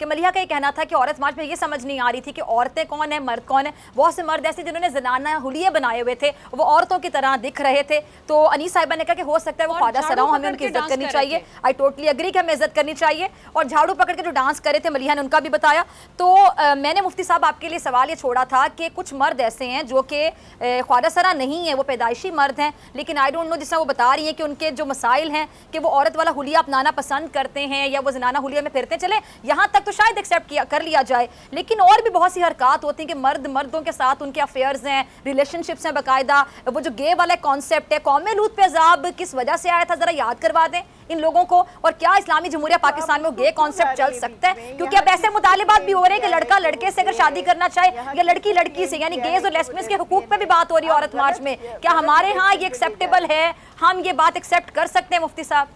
कि मलिहा का ये कहना था कि औरत मार्च में ये समझ नहीं आ रही थी कि औरतें कौन है, मर्द कौन है। बहुत से मर्द ऐसे जिन्होंने ज़नाना हुलिये बनाए हुए थे, वो औरतों की तरह दिख रहे थे। तो अनीस साहिबा ने कहा कि हो सकता है वो ख्वाजा सराओं, हमें उनकी इज्जत करनी चाहिए। आई टोटली एग्री कि हमें इज्जत करनी चाहिए। और झाड़ू पकड़ के जो डांस करे थे मलिहा ने उनका भी बताया। तो मैंने मुफ्ती साहब आपके लिए सवाल ये छोड़ा था कि कुछ मर्द ऐसे हैं जो कि ख्वाजा सरा नहीं है, वो पैदाइशी मर्द हैं, लेकिन आई डोंट नो, जिससे वो बता रही हैं कि उनके जो मसाइल हैं कि वो औरत वाला हुलिया अपनाना पसंद करते हैं या वो ज़नाना हुलिया में फिरते चले, यहाँ तक तो शायद एक्सेप्ट कर लिया जाए। लेकिन और भी बहुत सी हरकत होती हैं कि मर्द मर्दों के साथ उनके अफेयर्स हैं, रिलेशनशिप्स हैं बाकायदा। वो जो गे वाला कॉन्सेप्ट है, कौमे लूत पे अज़ाब किस वजह से आया था, ज़रा याद करवा दें इन लोगों को। और क्या इस्लामी जमहूरिया पाकिस्तान में गे कॉन्सेप्ट चल सकता है? क्योंकि अब ऐसे मुतालिबात भी हो रहे हैं कि लड़का लड़के से अगर शादी करना चाहे या लड़की लड़की से, यानी गेज और लेस्बियंस के हुकूक पे भी बात हो रही है औरत मार्च में। क्या हमारे यहाँ ये एक्सेप्टेबल है? हम ये बात एक्सेप्ट कर सकते हैं मुफ्ती साहब?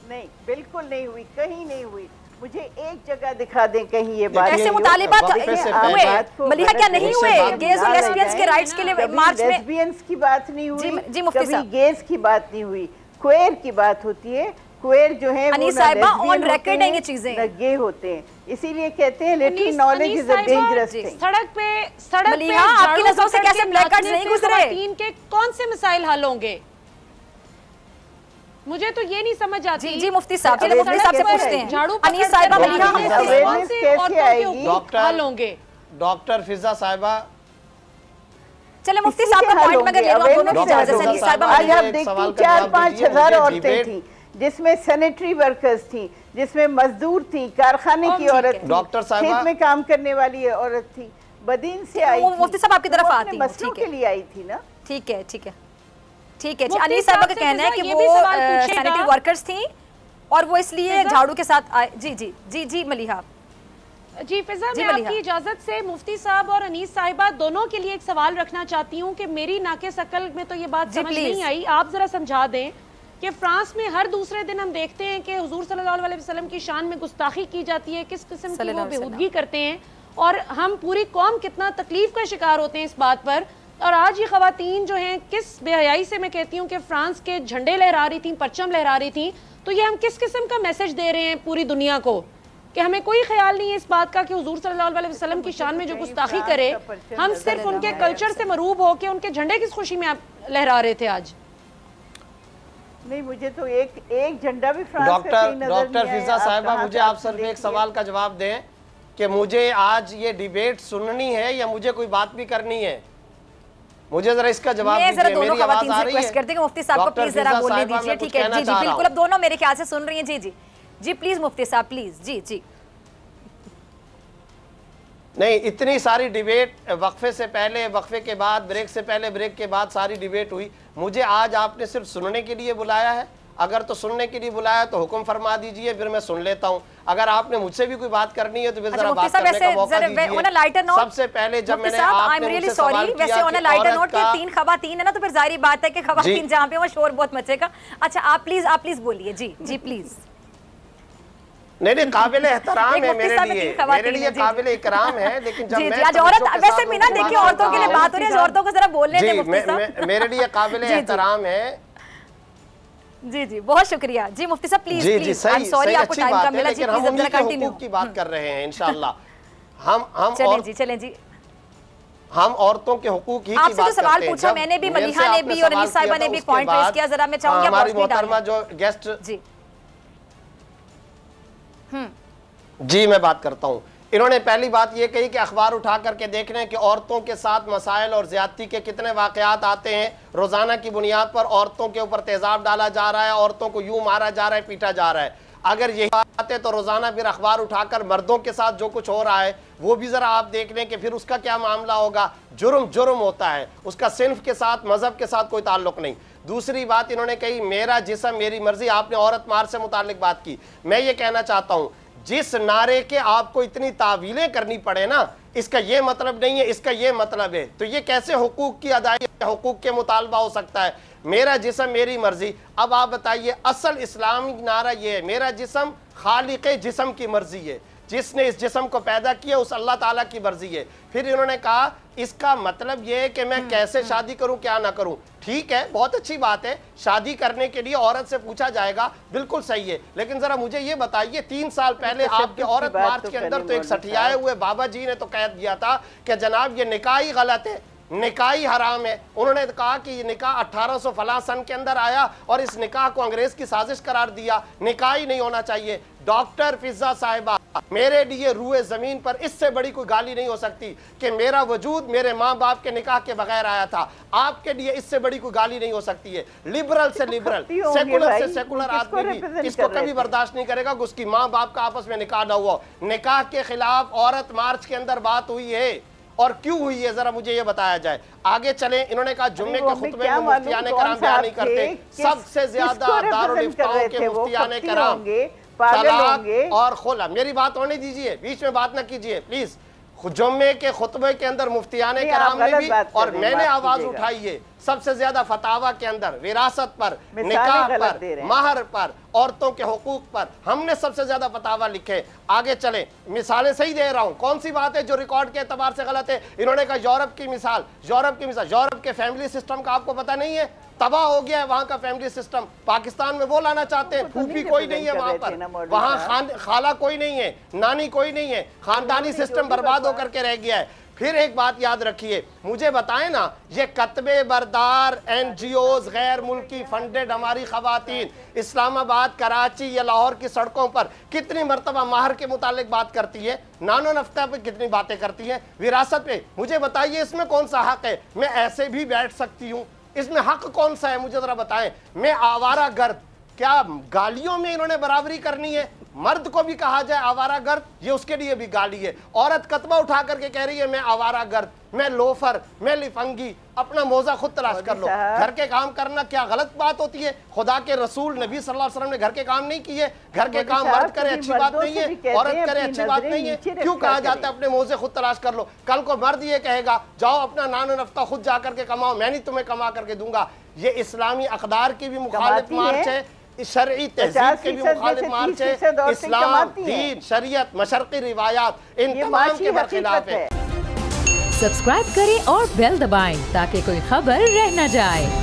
नहीं, बिल्कुल नहीं हुई, कहीं नहीं हुई। मुझे एक जगह दिखा दें कहीं ये बात। ऐसे मुतालिबात हुए मलिहा, क्या नहीं हुए? गेज और लेस्बियंस के राइट्स के लिए मार्च में लेस्बियंस की बात नहीं हुई, जी मुफ्ती साहब, गेज की बात नहीं हुई, क्वेर की बात होती है। क्वेर जो है अनीस साहिबा ऑन रिकॉर्ड है ये चीजें, गे होते हैं, इसीलिए कहते हैं little knowledge is a dangerous thing. सड़क पे मलिहा आपकी नजरों से कैसे ब्लैक कार्ड्स नहीं गुजरे? तीन के कौन से मसाइल हल होंगे? मुझे तो ये नहीं समझ आती। जी मुफ्ती साहब, चलिए मुफ्ती साहब से पूछते हैं। झाड़ू अनीस साहिबा मलिहा कौन से औरतों के हुकूक हल होंगे? डॉक्टर फिजा साहिबा, चले मुफ्ती साहब का पॉइंट मगर ले लो, दोनों की इजाजत से। अनीस साहिबा, आज आप देखती 4-5 हजार औरतें थी, जिसमें सैनिटरी वर्कर्स थी, जिसमें मजदूर थी, कारखाने की औरत थी, डॉक्टर साहिबा खेत में काम करने वाली औरत थी, बदीन से आई थी। मुफ्ती साहब आपकी तरफ आती है, मसलों के लिए आई थी ना। ठीक है ठीक है ठीक है। अनीस साहिबा का कहना है कि वो सैनिटरी वर्कर्स थी और वो इसलिए झाड़ू के साथ आए। जी जी जी जी मलिहा जी फिजा, मैं आपकी इजाजत से मुफ्ती साहब और अनीस साहिबा दोनों के लिए एक सवाल रखना चाहती हूँ कि मेरी नाके शकल में तो ये बात समझ नहीं आई, आप जरा समझा दें कि फ्रांस में हर दूसरे दिन हम देखते हैं कि हुजूर सल्लल्लाहु अलैहि वसल्लम की शान में गुस्ताखी की जाती है, किस किस्म की वो बेहूदगी करते हैं और हम पूरी कौम कितना तकलीफ का शिकार होते हैं इस बात पर। और आज ये खवातीन जो हैं किस बेहयाई से, मैं कहती हूँ कि फ्रांस के झंडे लहरा रही थी, परचम लहरा रही थी, तो ये हम किस किस्म का मैसेज दे रहे हैं पूरी दुनिया को कि हमें कोई ख्याल नहीं है इस बात का कि हुजूर सल्लल्लाहु अलैहि वसल्लम की शान में जो गुस्ताखी करे, हम सिर्फ उनके कल्चर से मरूब हो के उनके झंडे किस खुशी में आप लहरा रहे थे आज? नहीं, मुझे तो एक झंडा भी फ्रांस का नजर नहीं आया। डॉक्टर फिजा साहिबा, मुझे आप सिर्फ एक सवाल का जवाब दें कि मुझे आज ये डिबेट सुननी है या मुझे कोई बात भी करनी है? मुझे जरा इसका जवाब दीजिए। मेरी आवाज आ रही है? करते हैं मुफ्ती साहब को प्लीज जरा बोलने दीजिए। ठीक है जी जी बिल्कुल, अब दोनों मेरे ख्याल से सुन रही हैं। जी जी जी प्लीज मुफ्ती साहब प्लीज। जी जी नहीं, इतनी सारी डिबेट वक्फे से पहले, वक्फे के बाद, ब्रेक से पहले, ब्रेक के बाद सारी डिबेट हुई। मुझे आज आपने सिर्फ सुनने के लिए बुलाया है? अगर तो सुनने के लिए बुलाया तो हुक्म फरमा दीजिए, फिर मैं सुन लेता हूँ। अगर आपने मुझसे भी कोई बात करनी है तो फिर जरा बात करने का मौका दीजिए। सबसे पहले जब मैंने आपने मुझसे सवाल किया कि औरत का 3 खवातीन है ना, तो फिर जाहिर बात है कि खवातीन जहाँ पे वो शोर बहुत मचेगा। अच्छा आप प्लीज बोलिए। जी जी प्लीज। नहीं, काबिल एहतराम है मेरे लिए काबिल इकराम है। लेकिन जब मैं आज औरत वैसे भी ना, देखिए औरतों के लिए बात हो रही है, औरतों को जरा बोलने दें मुफ्ती साहब। मेरे लिए काबिल एहतराम है। जी जी बहुत शुक्रिया। जी मुफ्ती साहब प्लीज प्लीज, सॉरी आपको टाइम कम मिला। जी प्लीज जरा कंटिन्यू की बात कर रहे हैं इंशाल्लाह। हम चलें जी हम औरतों के हुकूक ही की बात करते हैं। आपसे जो सवाल पूछा मैंने भी, मलिहा ने भी और अनीस साहिबा ने भी पॉइंट रेज किया, जरा मैं चाहूंगी हमारी मोहतरमा जो गेस्ट। जी मैं बात करता हूँ। इन्होंने पहली बात ये कही कि अखबार उठा करके देख रहे हैं कि औरतों के साथ मसाइल और ज्यादती के कितने वाकयात आते हैं। रोजाना की बुनियाद पर औरतों के ऊपर तेजाब डाला जा रहा है, औरतों को यूं मारा जा रहा है, पीटा जा रहा है। अगर यही बात है तो रोजाना फिर अखबार उठाकर मर्दों के साथ जो कुछ हो रहा है वो भी जरा आप देख लें कि फिर उसका क्या मामला होगा। जुर्म होता है, उसका सिन्फ के साथ, मजहब के साथ कोई ताल्लुक नहीं। दूसरी बात इन्होंने कही मेरा जिस्म मेरी मर्जी। आपने औरत मार से मुतालिक बात की। मैं ये कहना चाहता हूँ, जिस नारे के आपको इतनी तावीलें करनी पड़े ना, इसका ये मतलब नहीं है, इसका ये मतलब है, तो ये कैसे हुकूक की अदायगी, हुकूक के मुतालबा हो सकता है? मेरा जिस्म मेरी मर्जी। अब आप बताइए, असल इस्लामी नारा ये है, मेरा जिस्म खालिक़े जिस्म की मर्जी है, जिसने इस जिस्म को पैदा किया उस अल्लाह ताला की मर्जी है। फिर इन्होंने कहा इसका मतलब ये है कि मैं कैसे शादी करूं, क्या ना करूं। ठीक है, बहुत अच्छी बात है, शादी करने के लिए औरत से पूछा जाएगा, बिल्कुल सही है। लेकिन जरा मुझे ये बताइए, 3 साल पहले आपके औरत मार्च के अंदर तो एक सठियाए हुए बाबा जी ने तो कह दिया था कि जनाब ये निकाह ही गलत है, निकाह ही हराम है। उन्होंने कहा कि ये निकाह 1800 फला सन के अंदर आया और इस निकाह को अंग्रेज की साजिश करार दिया, निकाह ही नहीं होना चाहिए। डॉक्टर फिजा साहिबा, मेरे लिए रूए जमीन पर इससे बड़ी कोई गाली नहीं हो सकती कि मेरा वजूद मेरे माँ बाप के निकाह के बगैर आया था। आपके लिए इससे बड़ी कोई गाली नहीं हो सकती है। लिबरल से लिबरल, सेकुलर से सेकुलर आदमी भी इसको कभी बर्दाश्त नहीं करेगा कि उसकी माँ बाप का आपस में निकाह ना हुआ। निकाह के खिलाफ औरत मार्च के अंदर बात हुई है, और क्यों हुई है जरा मुझे ये बताया जाए। आगे चले, इन्होंने कहा जुम्मे के खुतबे में मुफ्तियाने कराम बयान नहीं करते। सबसे ज्यादा दारुल इफ्ताओं के मुफ्तियाने कराम तलाक और खुला। मेरी बात होने दीजिए, बीच में बात ना कीजिए प्लीज। जुम्मे के खुतबे के अंदर मुफ्तियाने कराम ने भी और मैंने आवाज उठाई है सबसे ज्यादा फतावा के अंदर विरासत पर, निकाह पर, महर पर, औरतों के हुकूक पर हमने सबसे ज्यादा फतावा लिखे। आगे चले, मिसालें सही दे रहा हूं, कौन सी बात है जो रिकॉर्ड के एतबार से गलत है। इन्होंने कहा यूरोप की मिसाल, यूरोप के फैमिली सिस्टम का आपको पता नहीं है, तबाह हो गया है वहां का फैमिली सिस्टम। पाकिस्तान में वो लाना चाहते हैं, फूफी कोई नहीं है वहां पर, वहां खाला कोई नहीं है, नानी कोई नहीं है, खानदानी सिस्टम बर्बाद होकर के रह गया है। फिर एक बात याद रखिए, मुझे बताएं ना, ये कतबे बरदार एनजीओज गैर मुल्की फंडेड हमारी खवातीन इस्लामाबाद, कराची या लाहौर की सड़कों पर कितनी मरतबा महर के मुतालिक बात करती है, नानो नफ्ता पे कितनी बातें करती है, विरासत पे। मुझे बताइए इसमें कौन सा हक है? मैं ऐसे भी बैठ सकती हूँ, इसमें हक कौन सा है मुझे जरा बताएं। मैं आवारा गर्द, क्या गालियों में इन्होंने बराबरी करनी है? मर्द को भी कहा जाए आवारा गर्द, ये उसके लिए भी गाली है। औरत कतबा उठा करके कह रही है मैं आवारा गर्द, मैं लोफर, मैं लिफंगी। अपना मौजा खुद तलाश कर लो। घर के काम करना क्या गलत बात होती है? खुदा के रसूल नबी सल्लल्लाहु अलैहि वसल्लम ने घर के काम नहीं किए। घर के काम मर्द करे अच्छी बात नहीं है, औरत करे अच्छी बात नहीं है। क्यों कहा जाता है अपने मौजे खुद तलाश कर लो? कल को मर्द ये कहेगा जाओ अपना नानो नफ्ता खुद जा करके कमाओ, मैं नहीं तुम्हें कमा करके दूंगा। ये इस्लामी अकदार की भी मुखालिफ मार्च है, शरई तहजीब के भी मुखालिफ मार्च है। इस्लाम, दीन, शरीयत, मशरक़ी रिवायात इन तमाम के बरखिलाफ है। सब्सक्राइब करें और बेल दबाएं ताकि कोई खबर रह न जाए।